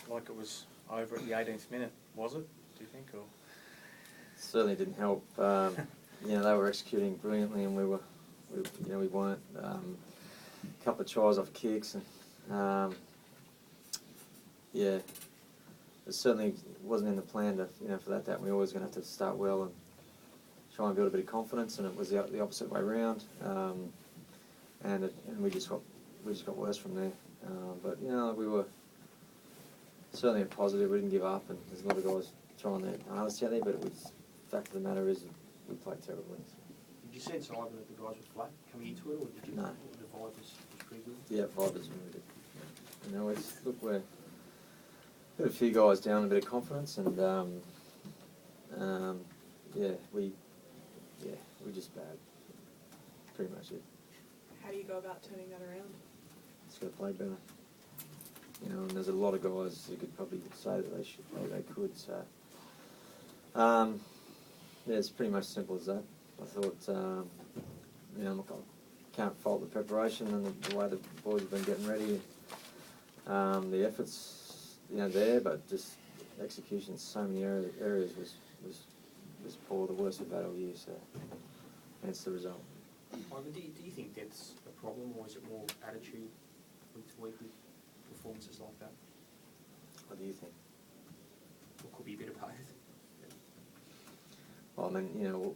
like it was over at the 18th minute, was it, do you think? Or certainly didn't help. They were executing brilliantly, and we weren't. A couple of tries off kicks, and it certainly wasn't in the plan to for that to happen. We were always going to have to start well and try and build a bit of confidence, and it was the opposite way round. And we just got worse from there. But we were certainly a positive. We didn't give up, and there's a lot of guys trying their hardest out there. But the fact of the matter is, we played terribly. Did you sense either that the guys were flat coming into it, or did you? No. The vibe was pretty good. Yeah, vibe was really good. We're got a few guys down, a bit of confidence, and we just bad. Pretty much it. How do you go about turning that around? Just got to play better. And there's a lot of guys who could probably say that they could. So, it's pretty much simple as that. I thought, I can't fault the preparation and the way the boys have been getting ready. The efforts, there, but just execution in so many areas was poor, the worst we've had all year. So, hence the result. Ivan, do you think that's a problem, or is it more attitude week to week with performances like that? What do you think? Or could be a bit of both. Well, I mean,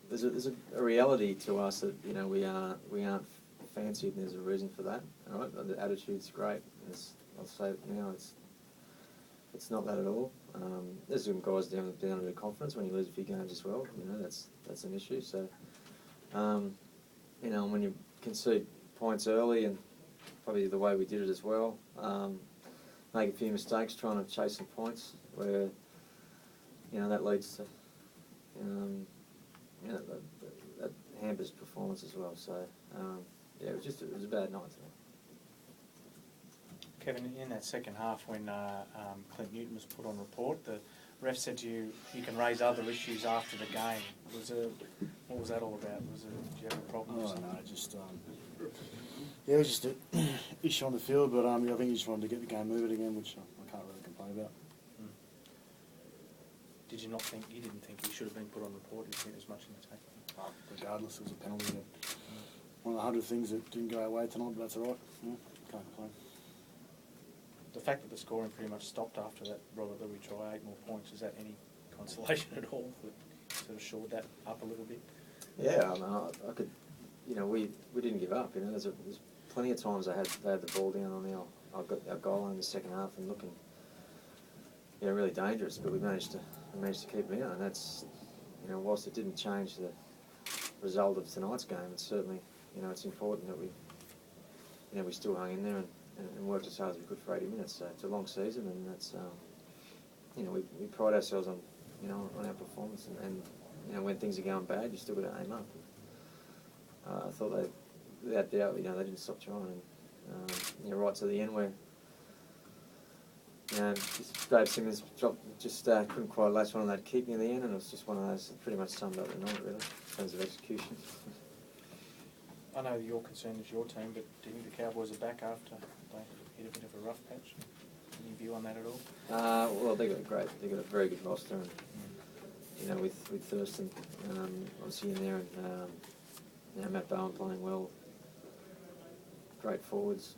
there's a reality to us that we aren't fancied, and there's a reason for that. All right, the attitude's great. I'll say it now, it's not that at all. There's some guys down a bit of confidence when you lose a few games as well. That's an issue. So, when you concede points early, and probably the way we did it as well, make a few mistakes trying to chase some points, where that leads to that hampers performance as well. So it was a bad night today. Kevin, in that second half when Clint Newton was put on report, the ref said to you can raise other issues after the game. What was that all about? Did you have a problem? Oh no, just it was just an issue on the field, but I think he just wanted to get the game moving again, which I can't really complain about. Did you didn't think he should have been put on report? You think there was much in the tackle? Regardless, it was a penalty. One of the 100 things that didn't go our way tonight, but that's all right. Can't complain. The fact that the scoring pretty much stopped after that Robert Louis try, 8 more points, is that any consolation at all that sort of shored that up a little bit? Yeah, I could, we didn't give up. There's plenty of times they had the ball down on our goal line in the second half and looking, really dangerous. But we managed to keep it out, and that's, whilst it didn't change the result of tonight's game, it's certainly, it's important that we still hung in there and worked as hard as we could for 80 minutes. So it's a long season, and that's, we pride ourselves on, on our performance, and when things are going bad, you still got to aim up. I thought they, without doubt, they didn't stop trying, and right to the end where, Dave Simmons couldn't quite latch on that kick near the end, and it was just one of those that pretty much summed up the night, really, in terms of execution. I know your concern is your team, but do you think the Cowboys are back after they hit a bit of a rough patch? Any view on that at all? Well, they got a very good roster, and with Thurston obviously in there, and Matt Bowen playing well, great forwards,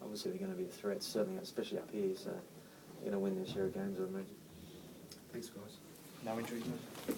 obviously they're going to be a threat, certainly, especially up here. So they're going to win their share of games, I imagine. Thanks, guys. No injuries, mate?